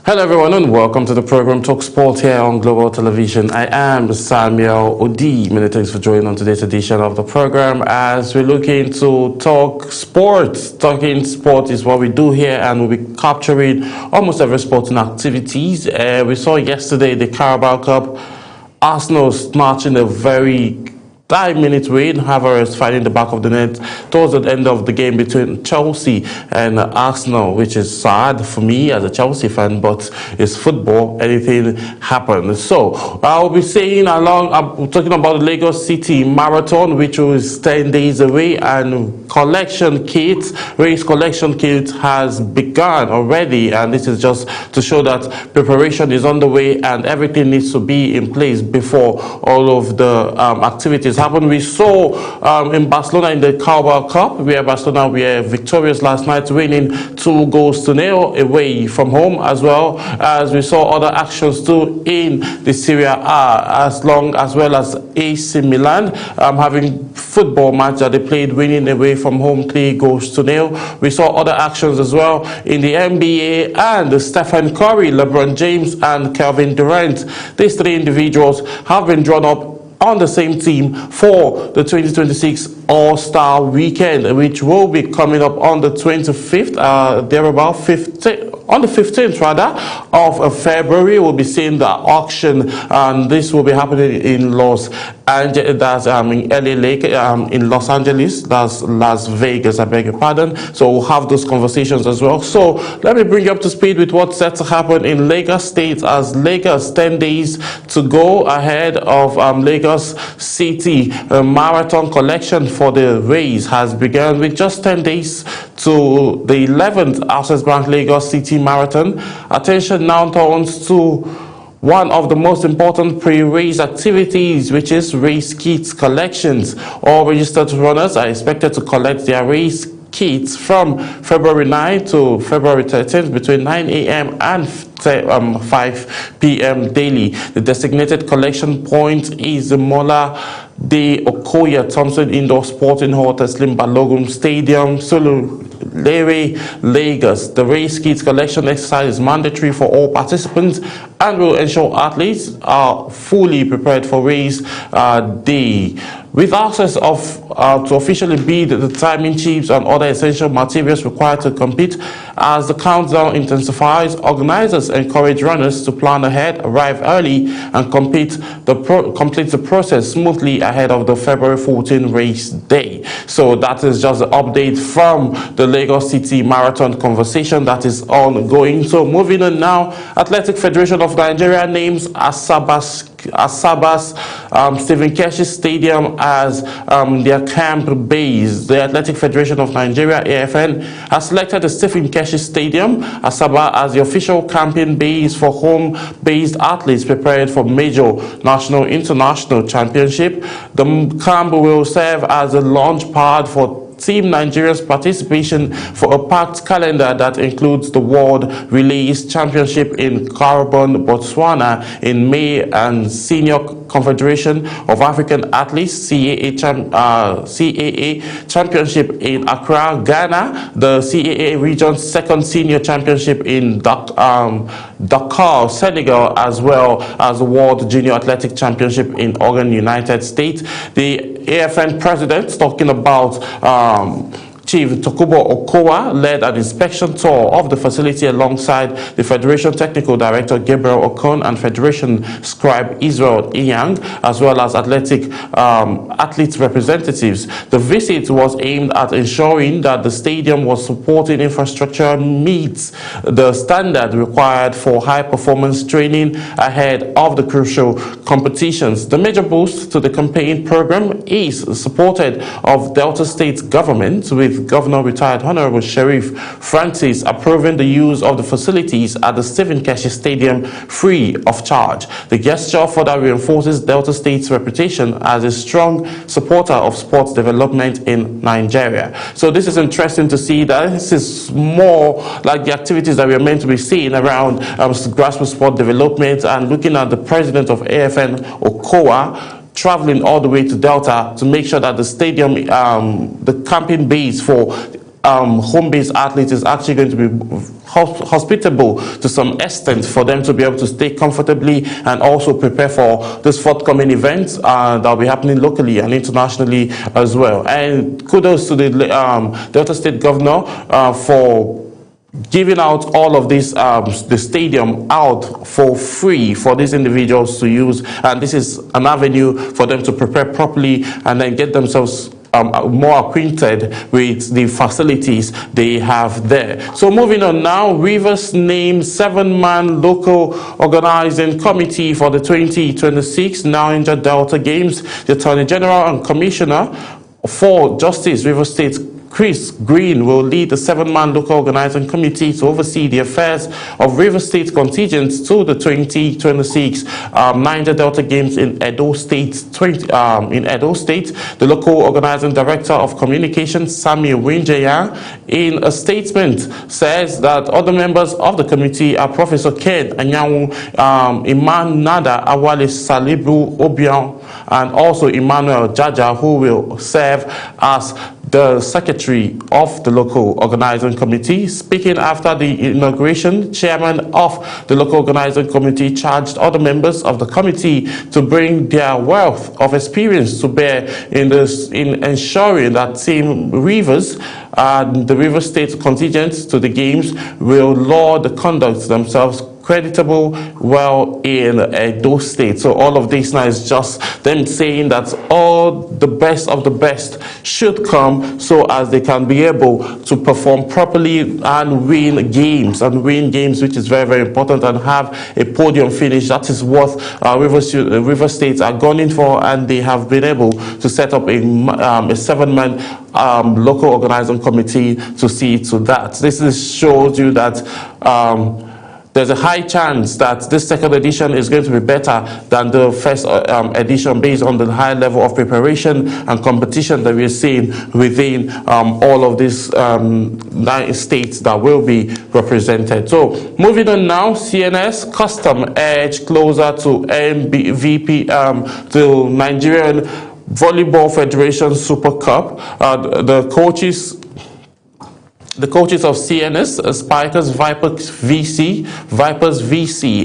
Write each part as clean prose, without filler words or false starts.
Hello everyone and welcome to the program Talk Sport here on Global Television. I am Samuel Odi. Many thanks for joining on today's edition of the program as we're looking to talk sports. Talking sport is what we do here, and we'll be capturing almost every sporting activities. We saw yesterday the Carabao Cup, Arsenal snatching a very 5-minute win, Havertz finding the back of the net towards the end of the game between Chelsea and Arsenal, which is sad for me as a Chelsea fan, but it's football, anything happens. So I'll be saying I'm talking about the Lagos City Marathon, which is 10 days away, and race collection kits has begun already, and this is just to show that preparation is on the way and everything needs to be in place before all of the activities happen. We saw in Barcelona in the Carabao Cup, where Barcelona were victorious last night, winning 2-0 away from home, as well as we saw other actions too in the Serie A, as well as AC Milan having football match that they played, winning away from home 3-0. We saw other actions as well in the NBA, and Stephen Curry, LeBron James and Kevin Durant. These three individuals have been drawn up on the same team for the 2026 All-Star Weekend, which will be coming up on the 25th, on the 15th of February. We'll be seeing the auction, and this will be happening in Los Angeles, that's Las Vegas, I beg your pardon. So we'll have those conversations as well. So let me bring you up to speed with what's set to happen in Lagos State, as Lagos 10 days to go ahead of Lagos City Marathon collection for the race has begun with just 10 days to the 11th Access Bank Lagos City Marathon. Attention now turns to one of the most important pre-race activities, which is race kits collections. All registered runners are expected to collect their race kits from February 9 to February 13th between 9 a.m. and 5 p.m. daily. The designated collection point is the Mola de Okoye Thompson Indoor Sporting Hall, Teslim Balogun Stadium, Surulere, Lagos. The race kits collection exercise is mandatory for all participants and will ensure athletes are fully prepared for race day. With access to officially bid the timing chips and other essential materials required to compete, as the countdown intensifies, organizers encourage runners to plan ahead, arrive early, and complete the process smoothly ahead of the February 14 race day. So that is just an update from the Lagos City Marathon conversation that is ongoing. So moving on now, Athletic Federation of Nigeria names Asabas Stephen Keshi Stadium as their camp base. The Athletic Federation of Nigeria, AFN, has selected the Stephen Keshi Stadium, Asaba, as the official camping base for home-based athletes prepared for major national international championship. The camp will serve as a launch pad for Team Nigeria's participation for a packed calendar that includes the World Relays Championship in Carbon, Botswana in May, and Senior Confederation of African Athletes CAA Championship in Accra, Ghana, the CAA Region's second Senior Championship in Dakar, Senegal, as well as the World Junior Athletic Championship in Oregon, United States. The AFN president, talking about Chief Tokubo Okowa, led an inspection tour of the facility alongside the Federation Technical Director Gabriel Okon and Federation Scribe Israel Iyang, as well as athletes representatives. The visit was aimed at ensuring that the stadium was supporting infrastructure meets the standard required for high-performance training ahead of the crucial competitions. The major boost to the campaign program is supported of Delta State government, with Governor Retired Honorable Sheriff Francis approving the use of the facilities at the Stephen Keshi Stadium free of charge. The gesture further reinforces Delta State's reputation as a strong supporter of sports development in Nigeria. So this is interesting to see that this is more like the activities that we are meant to be seeing around grassroots sport development, and looking at the president of AFN, Okowa, traveling all the way to Delta to make sure that the stadium, the camping base for home-based athletes is actually going to be hospitable to some extent for them to be able to stay comfortably and also prepare for this forthcoming event that will be happening locally and internationally as well. And kudos to the Delta State Governor for giving out all of this, the stadium out for free for these individuals to use, and this is an avenue for them to prepare properly and then get themselves more acquainted with the facilities they have there. So moving on now, Rivers named 7-man local organizing committee for the 2026 Niger Delta Games. The Attorney General and Commissioner for Justice, Rivers State, Chris Green, will lead the 7-man local organizing committee to oversee the affairs of Rivers State contingents to the 2026 Niger Delta Games in Edo State. The local organizing director of communications, Sami Winjaya, in a statement says that other members of the committee are Professor Ken Anyanwu, Iman Nada Awale Salibu Obiang, and also Emmanuel Jaja, who will serve as the secretary of the local organizing committee. Speaking after the inauguration, chairman of the local organizing committee charged other members of the committee to bring their wealth of experience to bear in ensuring that Team Rivers and the Rivers State contingent to the games will law the conduct themselves creditable well in those states. So all of this now is just them saying that all the best of the best should come so as they can be able to perform properly and win games, which is very, very important, and have a podium finish. That is what River States are gunning for, and they have been able to set up a 7-man local organizing committee to see to that. This shows you that there's a high chance that this second edition is going to be better than the first edition, based on the high level of preparation and competition that we're seeing within all of these 9 states that will be represented. So moving on now, CNS Custom edge closer to MVP, to Nigerian Volleyball Federation Super Cup. The coaches of CNS, Spikers, Vipers VC,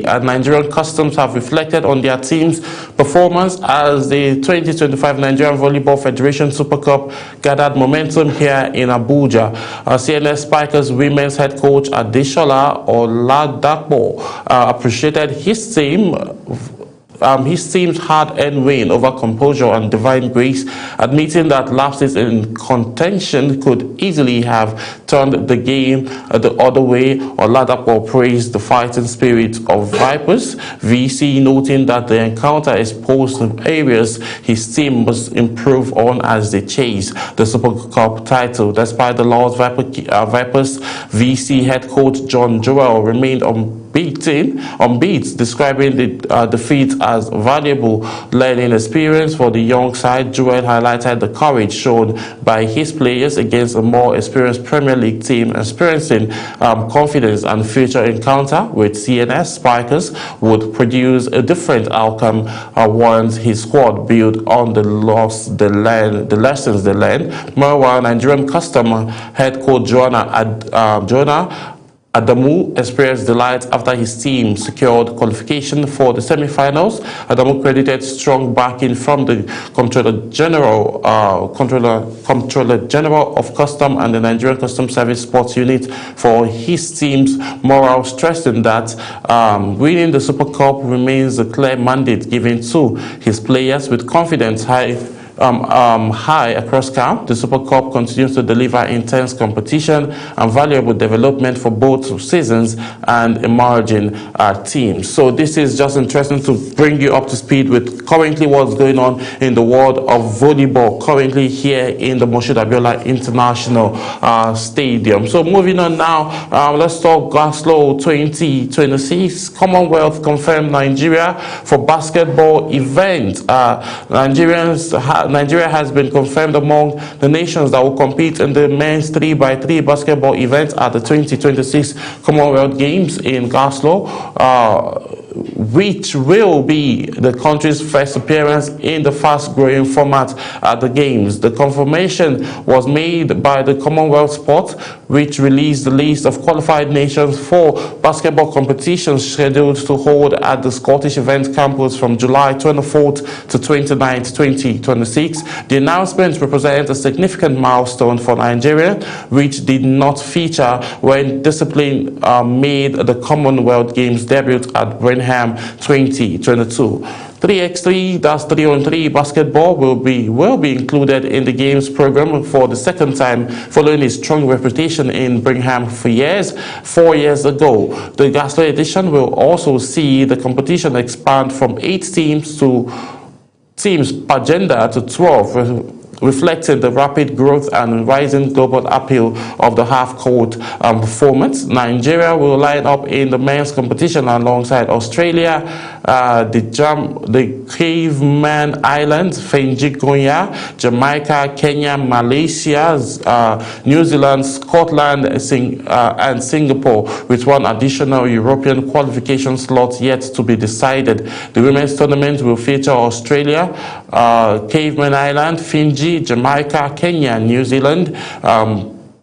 and Nigerian Customs have reflected on their team's performance as the 2025 Nigerian Volleyball Federation Super Cup gathered momentum here in Abuja. CNS Spikers women's head coach Adeshola Oladapo appreciated his team's hard-earned win over composure and divine grace, admitting that lapses in contention could easily have turned the game the other way. Oladapo praised the fighting spirit of Vipers VC, noting that the encounter exposed areas his team must improve on as they chase the Super Cup title. Despite the loss, Vipers VC head coach John Joel remained unbeat, describing the defeat as valuable learning experience for the young side. Joel highlighted the courage shown by his players against a more experienced Premier League team, experiencing confidence and future encounter with CNS Spikers would produce a different outcome once his squad built on the lessons they learned. Meanwhile, Nigerian Customer head coach Jonah Adamu experienced delight after his team secured qualification for the semi-finals. Adamu credited strong backing from the Comptroller General of Custom and the Nigerian Customs Service Sports Unit for his team's morale, stressing that winning the Super Cup remains a clear mandate given to his players. With confidence high across camp, the Super Cup continues to deliver intense competition and valuable development for both seasons and emerging teams. So this is just interesting to bring you up to speed with currently what's going on in the world of volleyball currently here in the Moshood Abiola International Stadium. So moving on now, let's talk Glasgow 2026. Commonwealth confirmed Nigeria for basketball event. Nigeria has been confirmed among the nations that will compete in the men's 3x3 basketball event at the 2026 Commonwealth Games in Glasgow. which will be the country's first appearance in the fast-growing format at the Games. The confirmation was made by the Commonwealth Sport, which released the list of qualified nations for basketball competitions scheduled to hold at the Scottish Event Campus from July 24th to 29th, 2026. The announcement represents a significant milestone for Nigeria, which did not feature when discipline made the Commonwealth Games debut at Birmingham 2022. 3x3, that's 3-on-3 basketball will be included in the Games program for the second time following a strong reputation in Birmingham for years. 4 years ago, the Gaston edition will also see the competition expand from 8 teams per gender to 12, reflecting the rapid growth and rising global appeal of the half-court format. Nigeria will line up in the men's competition alongside Australia, the Cayman Islands, Fiji, Jamaica, Kenya, Malaysia, New Zealand, Scotland, and Singapore, with one additional European qualification slot yet to be decided. The women's tournament will feature Australia, Cayman Island, Fiji, Jamaica, Kenya, New Zealand,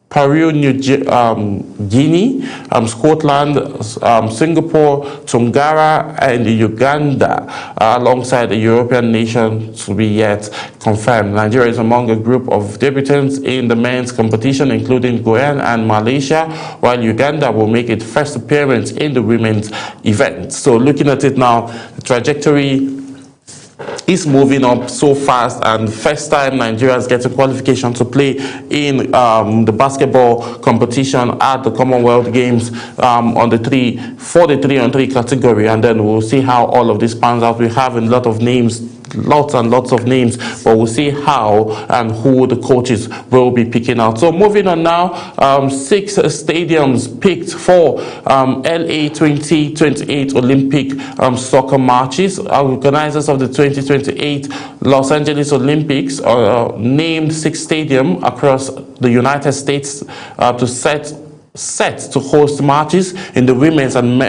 Peru, Guinea, Scotland, Singapore, Tonga, and Uganda, alongside the European nation to be yet confirmed. Nigeria is among a group of debutants in the men's competition, including Guyana and Malaysia, while Uganda will make its first appearance in the women's event. So looking at it now, the trajectory is moving up so fast, and first time Nigeria is getting qualification to play in the basketball competition at the Commonwealth Games for the 3-on-3 category, and then we'll see how all of this pans out. We have a lot of names, lots and lots of names, but we'll see how and who the coaches will be picking out. So moving on now, 6 stadiums picked for LA 2028 Olympic soccer matches. Organizers of the 2028 Los Angeles Olympics named 6 stadiums across the United States to set to host matches in the women's and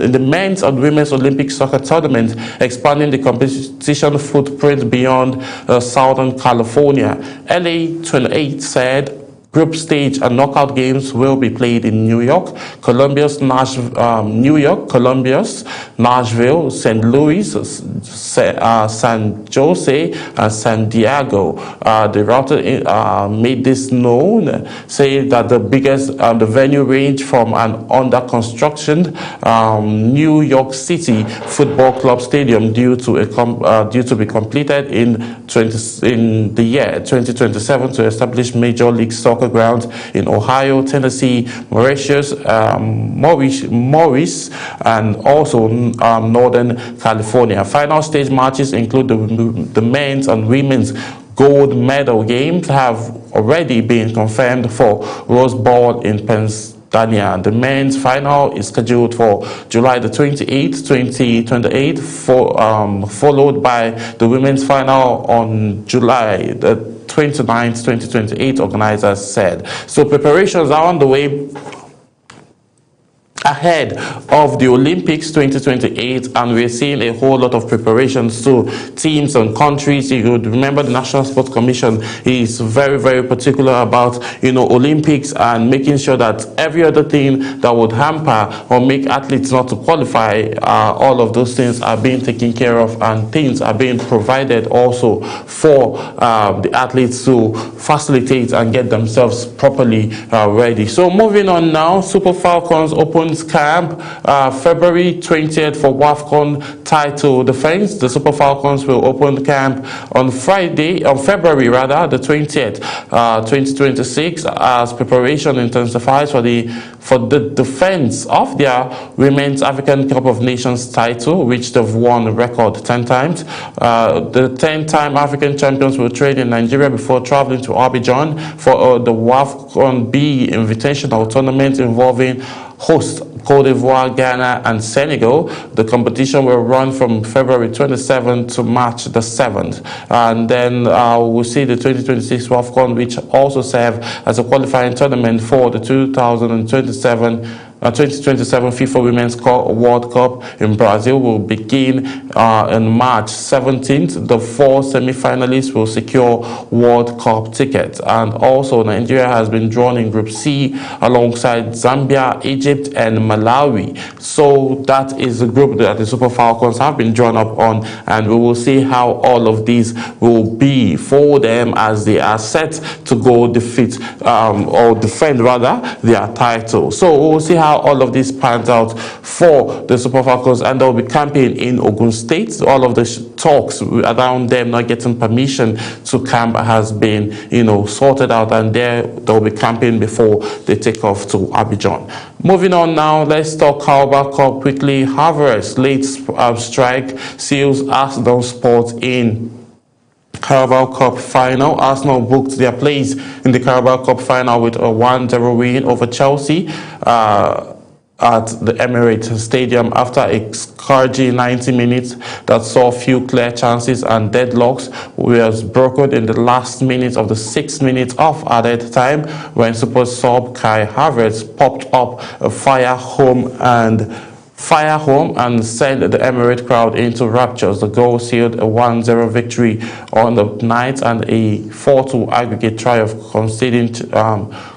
in the men's and women's Olympic soccer tournament, expanding the competition footprint beyond Southern California. LA 28 said group stage and knockout games will be played in New York, Columbus, Nashville, St. Louis, San Jose, and San Diego. The router made this known, saying that the venue range from an under construction New York City Football Club stadium due to be completed in the year 2027 to establish Major League Soccer grounds in Ohio, Tennessee, Mauritius, and also Northern California. Final stage matches include the men's and women's gold medal games have already been confirmed for Rose Bowl in Pennsylvania. The men's final is scheduled for July the 28th, 2028, followed by the women's final on July the 29th, 2028, organizers said. So preparations are on the way ahead of the Olympics 2028, and we're seeing a whole lot of preparations to teams and countries. You would remember the National Sports Commission is very, very particular about, Olympics and making sure that every other thing that would hamper or make athletes not to qualify, all of those things are being taken care of, and things are being provided also for the athletes to facilitate and get themselves properly ready. So moving on now, Super Falcons opens camp February 20th for WAFCON title defense. The Super Falcons will open camp on February the 20th, 2026, as preparation intensifies for the defense of their Women's African Cup of Nations title, which they've won a record 10 times. The 10-time African champions will train in Nigeria before traveling to Abidjan for the WAFCON B Invitational Tournament involving host Cote d'Ivoire, Ghana, and Senegal. The competition will run from February 27th to March the 7th. And then we'll see the 2026 WAFCON, which also serve as a qualifying tournament for the 2027 2027 FIFA Women's World Cup in Brazil will begin on March 17th. The 4 semi-finalists will secure World Cup tickets. And also, Nigeria has been drawn in Group C alongside Zambia, Egypt, and Malawi. So that is the group that the Super Falcons have been drawn up on, and we will see how all of these will be for them as they are set to go defeat or defend rather their title. So we will see how all of this pans out for the Super Falcons, and they'll be camping in Ogun State. All of the talks around them not getting permission to camp has been, sorted out, and they'll be camping before they take off to Abidjan. Moving on now, let's talk Carabao Cup quickly. Havertz late strike seals Arsenal spot in Carabao Cup final. Arsenal booked their place in the Carabao Cup final with a 1-0 win over Chelsea at the Emirates Stadium after a scourging 90 minutes that saw few clear chances, and deadlocks was broken in the last minute of the 6 minutes of added time when super sub Kai Havertz popped up a fire home and sent the Emirates crowd into raptures. The goal sealed a 1-0 victory on the night and a 4-2 aggregate triumph,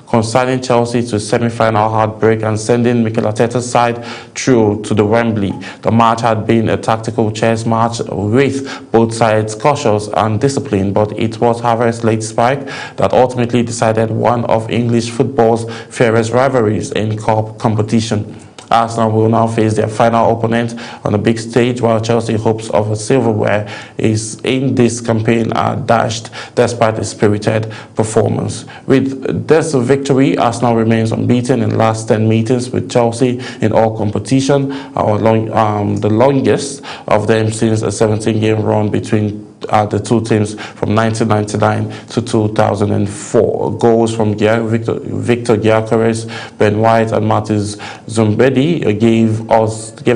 consigning Chelsea to semi-final heartbreak and sending Mikel Arteta's side through to the Wembley. The match had been a tactical chess match with both sides cautious and disciplined, but it was Havertz's late spike that ultimately decided one of English football's fairest rivalries in cup competition. Arsenal will now face their final opponent on the big stage, while Chelsea hopes of a silverware is in this campaign are dashed despite a spirited performance. With this victory, Arsenal remains unbeaten in the last 10 meetings with Chelsea in all competition, the longest of them since a 17-game run between the two teams from 1999 to 2004. Goals from Victor Gyökeres, Ben White, and Matheus Zunbedi gave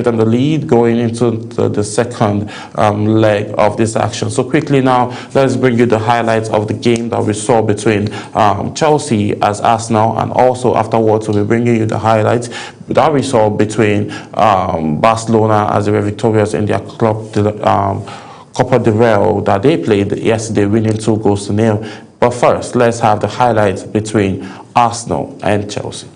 them the lead going into the second leg of this action. So quickly now, let's bring you the highlights of the game that we saw between Chelsea as Arsenal, and also afterwards we'll be bringing you the highlights that we saw between Barcelona as they were victorious in their club Copa del Rey that they played yesterday, winning 2-0. But first, let's have the highlights between Arsenal and Chelsea.